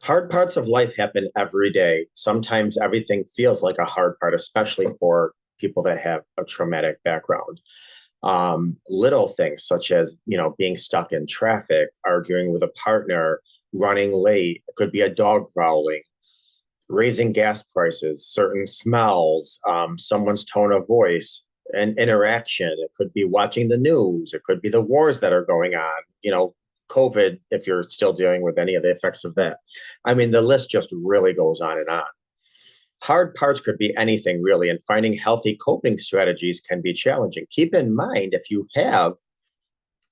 Hard parts of life happen every day. Sometimes everything feels like a hard part, especially for people that have a traumatic background. Little things such as, being stuck in traffic, arguing with a partner, running late, it could be a dog growling, raising gas prices, certain smells, someone's tone of voice, an interaction. It could be watching the news. It could be the wars that are going on, COVID, if you're still dealing with any of the effects of that. I mean, the list just really goes on and on. Hard parts could be anything really, and finding healthy coping strategies can be challenging. Keep in mind, if you have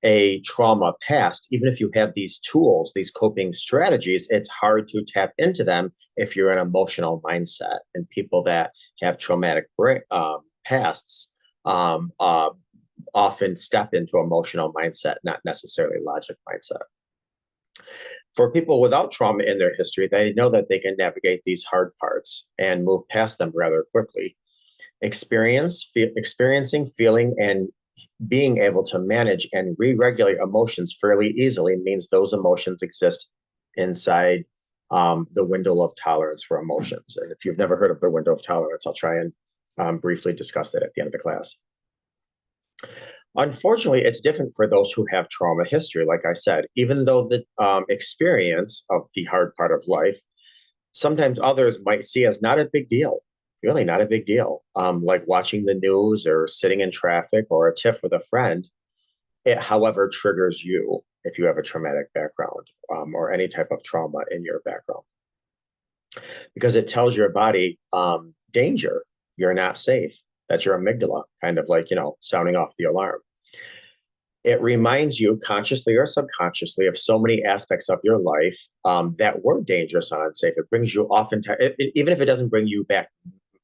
a trauma past, even if you have these tools, these coping strategies, it's hard to tap into them if you're an emotional mindset. And people that have traumatic pasts um, uh, often step into emotional mindset, not necessarily logic mindset. For people without trauma in their history, they know that they can navigate these hard parts and move past them rather quickly. Experiencing, feeling, and being able to manage and re-regulate emotions fairly easily means those emotions exist inside the window of tolerance for emotions. And if you've never heard of the window of tolerance, I'll try and briefly discuss that at the end of the class. Unfortunately, it's different for those who have trauma history. Like I said, even though the experience of the hard part of life, sometimes others might see as not a big deal, really not a big deal. Like watching the news or sitting in traffic or a tiff with a friend. It, however, triggers you if you have a traumatic background or any type of trauma in your background, because it tells your body danger, you're not safe. That's your amygdala, kind of like, sounding off the alarm. It reminds you consciously or subconsciously of so many aspects of your life that were dangerous and unsafe. It brings you even if it doesn't bring you back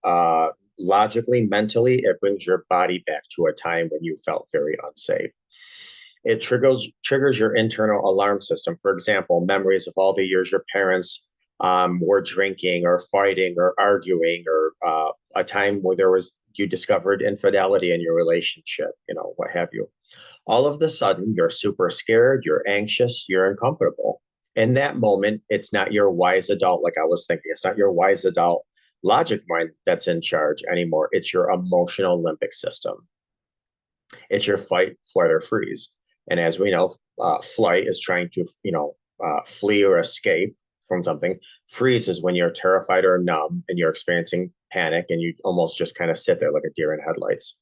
uh, logically, mentally, it brings your body back to a time when you felt very unsafe. It triggers your internal alarm system. For example, memories of all the years your parents were drinking or fighting or arguing, or a time where you discovered infidelity in your relationship, what have you. All of the sudden, you're super scared, you're anxious, you're uncomfortable. In that moment, it's not your wise adult, like I was thinking, it's not your wise adult logic mind that's in charge anymore. It's your emotional limbic system. It's your fight, flight, or freeze. And as we know, flight is trying to, flee or escape from something. Freeze is when you're terrified or numb and you're experiencing panic and you almost just kind of sit there like a deer in headlights.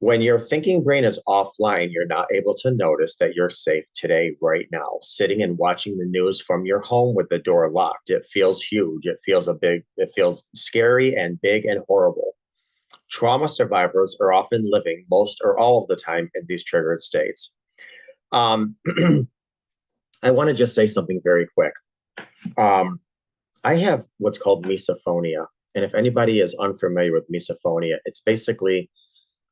When your thinking brain is offline, you're not able to notice that you're safe today, right now, sitting and watching the news from your home with the door locked. It feels huge. It feels scary and big and horrible. Trauma survivors are often living most or all of the time in these triggered states. Um, I want to just say something very quick. Um, I have what's called misophonia. And if anybody is unfamiliar with misophonia, it's basically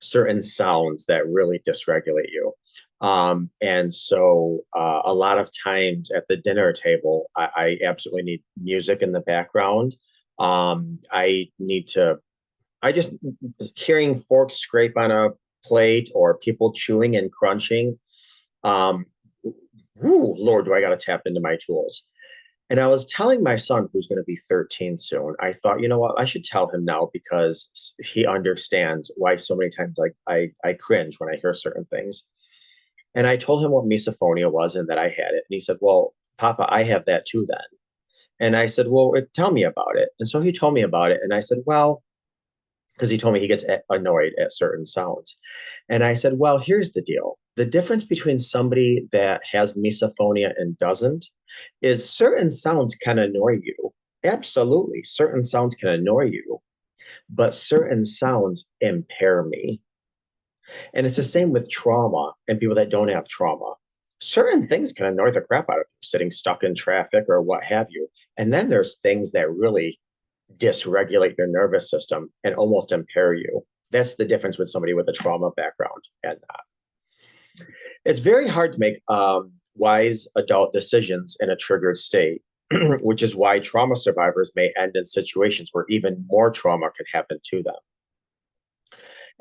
certain sounds that really dysregulate you. And so a lot of times at the dinner table, I absolutely need music in the background. I need to, I just, hearing forks scrape on a plate or people chewing and crunching. Um, Lord, do I got to tap into my tools? And I was telling my son, who's going to be 13 soon, I thought, you know what, I should tell him now because he understands why so many times I cringe when I hear certain things. And I told him what misophonia was and that I had it. And he said, well, Papa, I have that too then. And I said, well, tell me about it. And so he told me about it. And I said, well, because he told me he gets annoyed at certain sounds. And I said, well, here's the deal. The difference between somebody that has misophonia and doesn't is certain sounds can annoy you. Absolutely. Certain sounds can annoy you, but certain sounds impair me. And it's the same with trauma and people that don't have trauma. Certain things can annoy the crap out of you, sitting stuck in traffic or what have you. And then there's things that really dysregulate your nervous system and almost impair you. That's the difference with somebody with a trauma background and not. It's very hard to make wise adult decisions in a triggered state, which is why trauma survivors may end in situations where even more trauma could happen to them.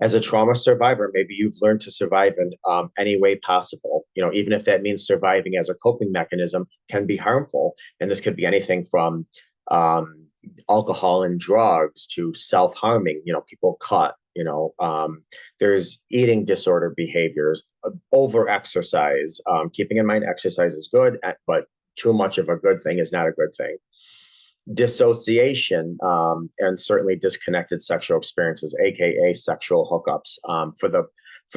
As a trauma survivor, maybe you've learned to survive in any way possible. Even if that means surviving as a coping mechanism can be harmful. And this could be anything from um, alcohol and drugs to self-harming. People cut. There's eating disorder behaviors, over exercise. Keeping in mind, exercise is good, but too much of a good thing is not a good thing. Dissociation, and certainly disconnected sexual experiences, aka sexual hookups, for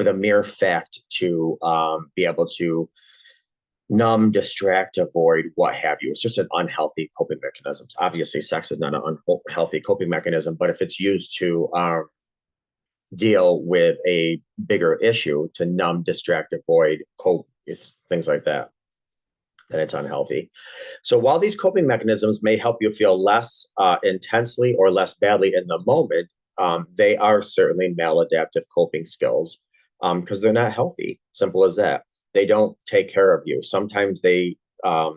the mere fact to be able to numb, distract, avoid, what have you. It's just an unhealthy coping mechanism. Obviously, sex is not an unhealthy coping mechanism, but if it's used to deal with a bigger issue, to numb, distract, avoid, cope, it's things like that, then it's unhealthy. So while these coping mechanisms may help you feel less intensely or less badly in the moment, they are certainly maladaptive coping skills because they're not healthy. Simple as that. They don't take care of you. Sometimes they feel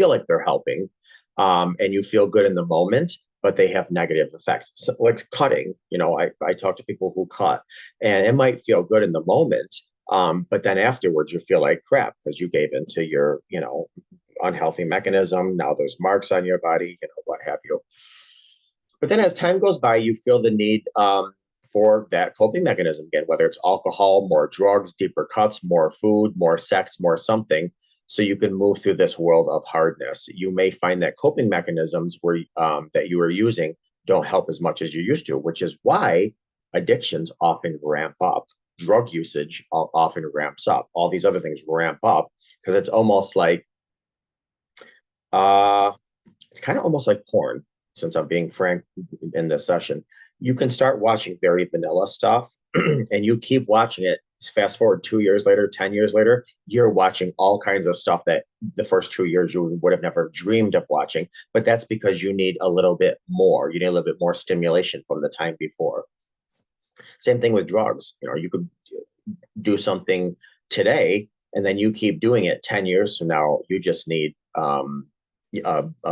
like they're helping, and you feel good in the moment, but they have negative effects. So, like cutting, I talk to people who cut, and it might feel good in the moment, but then afterwards you feel like crap because you gave into your, unhealthy mechanism. Now there's marks on your body, what have you. But then as time goes by, you feel the need for that coping mechanism again, whether it's alcohol, more drugs, deeper cuts, more food, more sex, more something. So you can move through this world of hardness. You may find that coping mechanisms that you are using don't help as much as you used to, which is why addictions often ramp up. Drug usage often ramps up. All these other things ramp up because it's almost like it's kind of almost like porn, since I'm being frank in this session. You can start watching very vanilla stuff and you keep watching it. Fast forward 2 years later, 10 years later, you're watching all kinds of stuff that the first 2 years you would have never dreamed of watching. But that's because you need a little bit more. You need a little bit more stimulation from the time before. Same thing with drugs. You could do something today and then you keep doing it 10 years from now. You just need a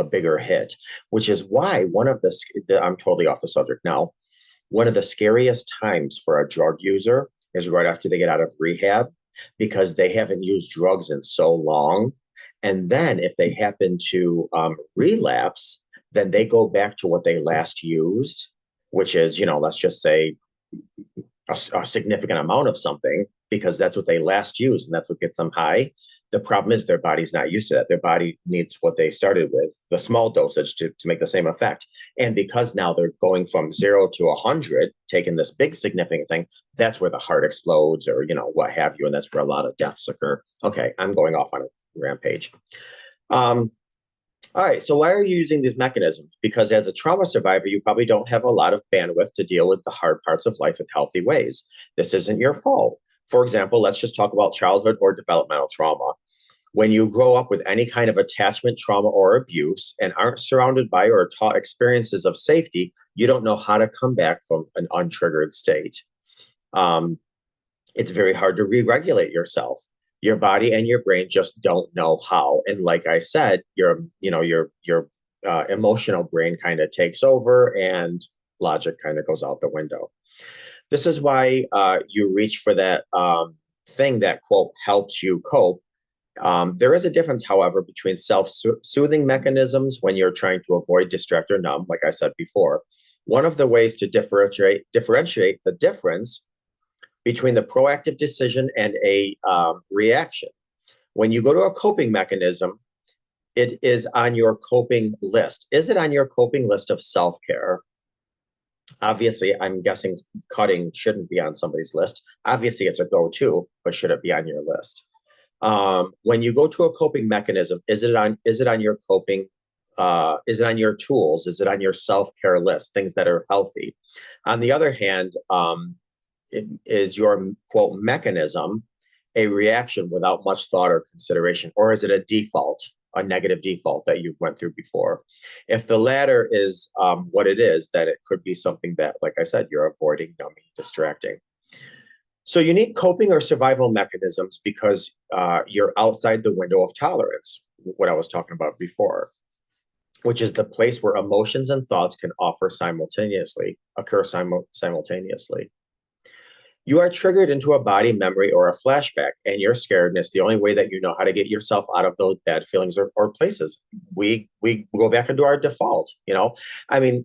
bigger hit, which is why I'm totally off the subject now. One of the scariest times for a drug user is right after they get out of rehab because they haven't used drugs in so long. And then if they happen to relapse, then they go back to what they last used, which is, let's just say a significant amount of something because that's what they last used and that's what gets them high. The problem is their body's not used to that. Their body needs what they started with, the small dosage to make the same effect. And because now they're going from 0 to 100, taking this big significant thing, that's where the heart explodes or, what have you. And that's where a lot of deaths occur. Okay, I'm going off on a rampage. All right, so why are you using these mechanisms? Because as a trauma survivor, you probably don't have a lot of bandwidth to deal with the hard parts of life in healthy ways. This isn't your fault. For example, let's just talk about childhood or developmental trauma. When you grow up with any kind of attachment, trauma, or abuse and aren't surrounded by or taught experiences of safety, you don't know how to come back from an untriggered state. It's very hard to re-regulate yourself. Your body and your brain just don't know how. And like I said, your emotional brain kind of takes over and logic kind of goes out the window. This is why you reach for that thing that, quote, helps you cope. There is a difference, however, between self-soothing mechanisms when you're trying to avoid, distract, or numb, like I said before. One of the ways to differentiate the difference between the proactive decision and a reaction. When you go to a coping mechanism, it is on your coping list. Is it on your coping list of self-care? Obviously, I'm guessing cutting shouldn't be on somebody's list. Obviously, it's a go-to, but should it be on your list? When you go to a coping mechanism, is it on your coping? Is it on your tools? Is it on your self-care list? Things that are healthy. On the other hand, is your, quote, mechanism a reaction without much thought or consideration, or is it a default, a negative default that you've went through before? If the latter is what it is, then it could be something that, like I said, you're avoiding, numbing, distracting. So you need coping or survival mechanisms because you're outside the window of tolerance, what I was talking about before. which is the place where emotions and thoughts can occur simultaneously. You are triggered into a body memory or a flashback, and you're scared, and it's the only way that you know how to get yourself out of those bad feelings or places. We go back into our default, you know. I mean,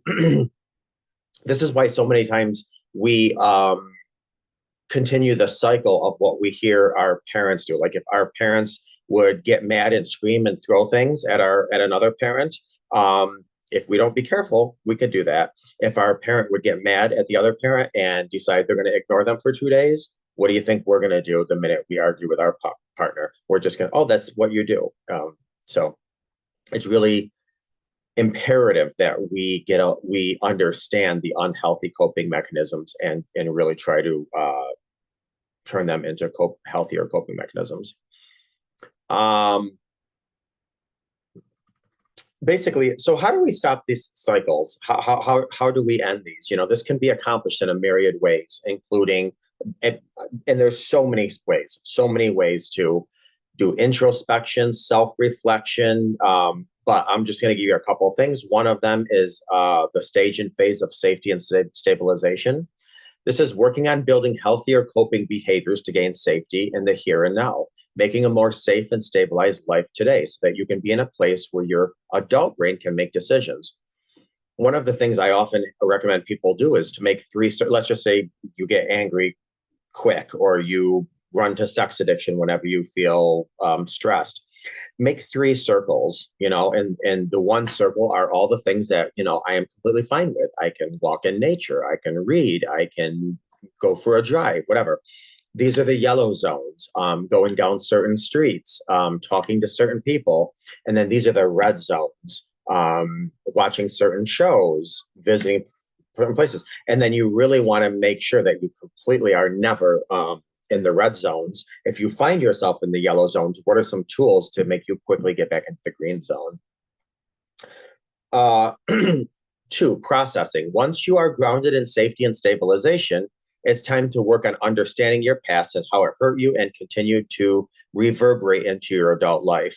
this is why so many times we continue the cycle of what we hear our parents do. Like if our parents would get mad and scream and throw things at another parent, if we don't be careful, we could do that. If our parent would get mad at the other parent and decide they're going to ignore them for 2 days, what do you think we're going to do the minute we argue with our partner? We're just going to, oh, that's what you do. So it's really imperative that we understand the unhealthy coping mechanisms and really try to turn them into healthier coping mechanisms. Um, Basically, so how do we stop these cycles? How do we end these? You know, this can be accomplished in a myriad ways, including, and, and there's so many ways to do introspection, self-reflection. But I'm just going to give you a couple of things. One of them is the stage and phase of safety and stabilization. This is working on building healthier coping behaviors to gain safety in the here and now, making a more safe and stabilized life today so that you can be in a place where your adult brain can make decisions. One of the things I often recommend people do is to make three, let's just say you get angry quick or you run to sex addiction whenever you feel stressed. Make three circles, you know, and the one circle are all the things that, you know, I am completely fine with. I can walk in nature, I can read, I can go for a drive, whatever. These are the yellow zones, going down certain streets, talking to certain people. And then these are the red zones, watching certain shows, visiting certain places. And then you really want to make sure that you completely are never in the red zones. If you find yourself in the yellow zones, what are some tools to make you quickly get back into the green zone? Uh, Two, processing. Once you are grounded in safety and stabilization, it's time to work on understanding your past and how it hurt you and continue to reverberate into your adult life.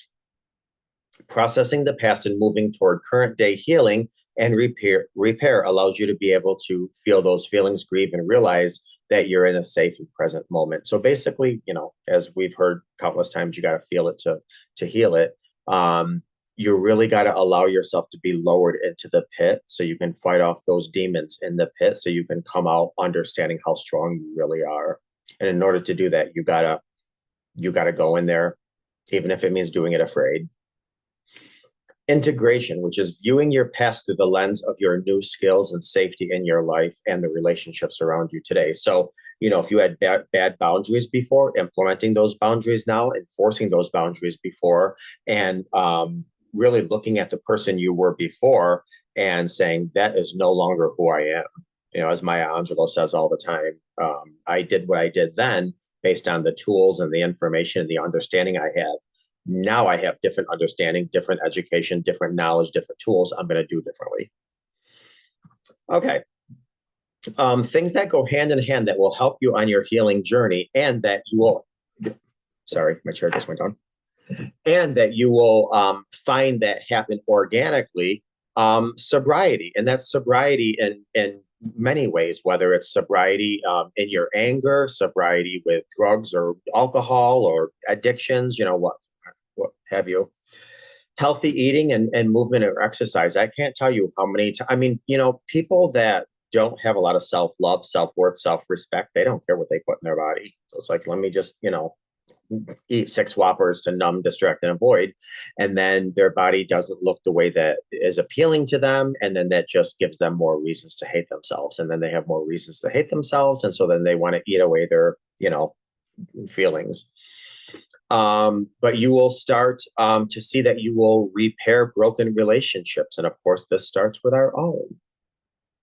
Processing the past and moving toward current day healing and repair allows you to be able to feel those feelings, grieve, and realize that you're in a safe and present moment. So basically, you know, as we've heard countless times, you got to feel it to heal it. You really got to allow yourself to be lowered into the pit so you can fight off those demons in the pit so you can come out understanding how strong you really are. And in order to do that, you gotta go in there, even if it means doing it afraid. Integration, which is viewing your past through the lens of your new skills and safety in your life and the relationships around you today. So, you know, if you had bad boundaries before, implementing those boundaries now, enforcing those boundaries before, and really looking at the person you were before and saying, that is no longer who I am. You know, as Maya Angelou says all the time, I did what I did then based on the tools and the information and the understanding I had. Now I have different understanding, different education, different knowledge, different tools. I'm going to do differently. Okay. Things that go hand in hand that will help you on your healing journey and that you will, sorry, my chair just went on, and that you will find that happen organically. Sobriety, and that's sobriety in many ways, whether it's sobriety in your anger, sobriety with drugs or alcohol or addictions, you know, what have you. Healthy eating and movement or exercise. I can't tell you how many I mean, you know, people that don't have a lot of self-love, self-worth, self-respect, they don't care what they put in their body. So it's like, let me just, you know, eat six Whoppers to numb, distract, and avoid. And then their body doesn't look the way that is appealing to them. And then that just gives them more reasons to hate themselves. And then they have more reasons to hate themselves. And so then they want to eat away their, you know, feelings. But you will start to see that you will repair broken relationships. And of course, this starts with our own.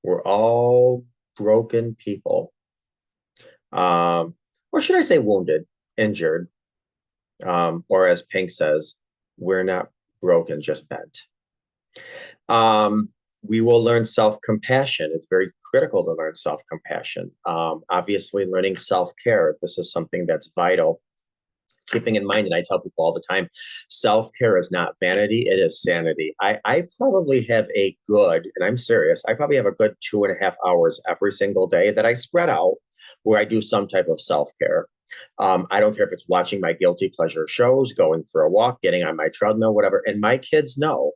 We're all broken people. Or should I say wounded, injured? Or as Pink says, we're not broken, just bent. We will learn self-compassion. It's very critical to learn self-compassion. Obviously, learning self-care. This is something that's vital keeping in mind, and I tell people all the time, self-care is not vanity, it is sanity. I probably have a good, and I'm serious, I probably have a good 2.5 hours every single day that I spread out where I do some type of self-care. I don't care if it's watching my guilty pleasure shows, going for a walk, getting on my treadmill, whatever. And my kids know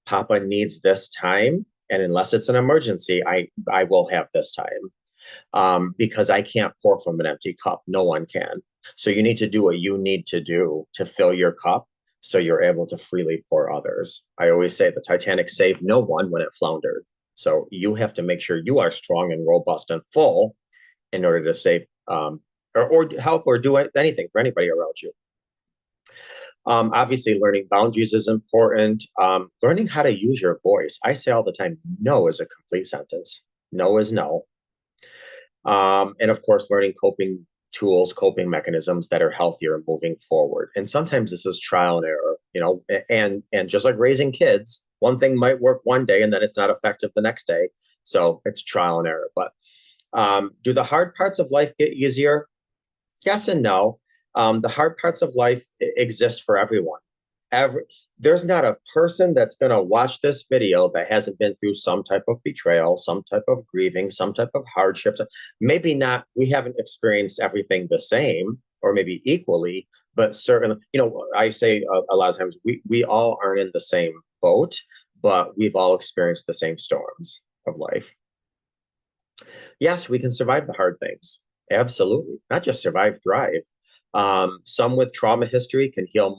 Papa needs this time. And unless it's an emergency, I will have this time, because I can't pour from an empty cup. No one can. So you need to do what you need to do to fill your cup so you're able to freely pour others. I always say the Titanic saved no one when it floundered. So you have to make sure you are strong and robust and full in order to save, or help or do anything for anybody around you. Obviously, learning boundaries is important. Learning how to use your voice. I say all the time, no is a complete sentence. No is no. And of course, learning coping tools, coping mechanisms that are healthier and moving forward. And sometimes this is trial and error, and just like raising kids, one thing might work one day and then it's not effective the next day. So it's trial and error. But do the hard parts of life get easier? Yes and no. The hard parts of life exist for everyone. Every There's not a person that's going to watch this video that hasn't been through some type of betrayal, some type of grieving, some type of hardships. Maybe not, we haven't experienced everything the same or maybe equally, but certainly, I say a lot of times we all aren't in the same boat, but we've all experienced the same storms of life. Yes, we can survive the hard things. Absolutely. Not just survive, thrive. Some with trauma history can heal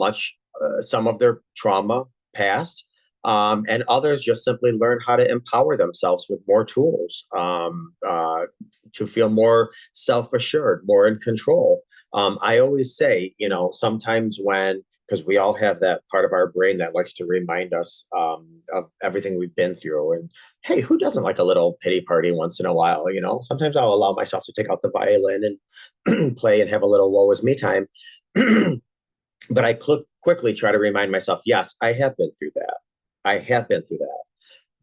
some of their trauma past, and others just simply learn how to empower themselves with more tools, to feel more self-assured, more in control. I always say, sometimes because we all have that part of our brain that likes to remind us, of everything we've been through. And hey, who doesn't like a little pity party once in a while? Sometimes I'll allow myself to take out the violin and play and have a little woe is me time. But I quickly try to remind myself, yes, I have been through that. I have been through that.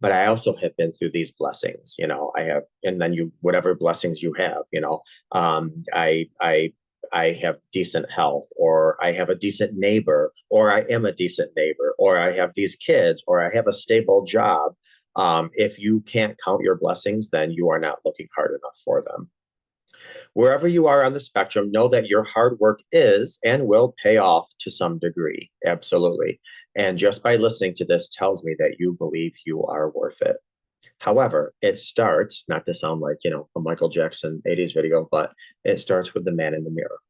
But I also have been through these blessings, I have, and then whatever blessings you have, I have decent health, or I have a decent neighbor, or I am a decent neighbor, or I have these kids, or I have a stable job. If you can't count your blessings, then you are not looking hard enough for them. Wherever you are on the spectrum, know that your hard work is and will pay off to some degree. Absolutely. And just by listening to this tells me that you believe you are worth it. However, it starts, not to sound like, a Michael Jackson 80s video, but it starts with the man in the mirror.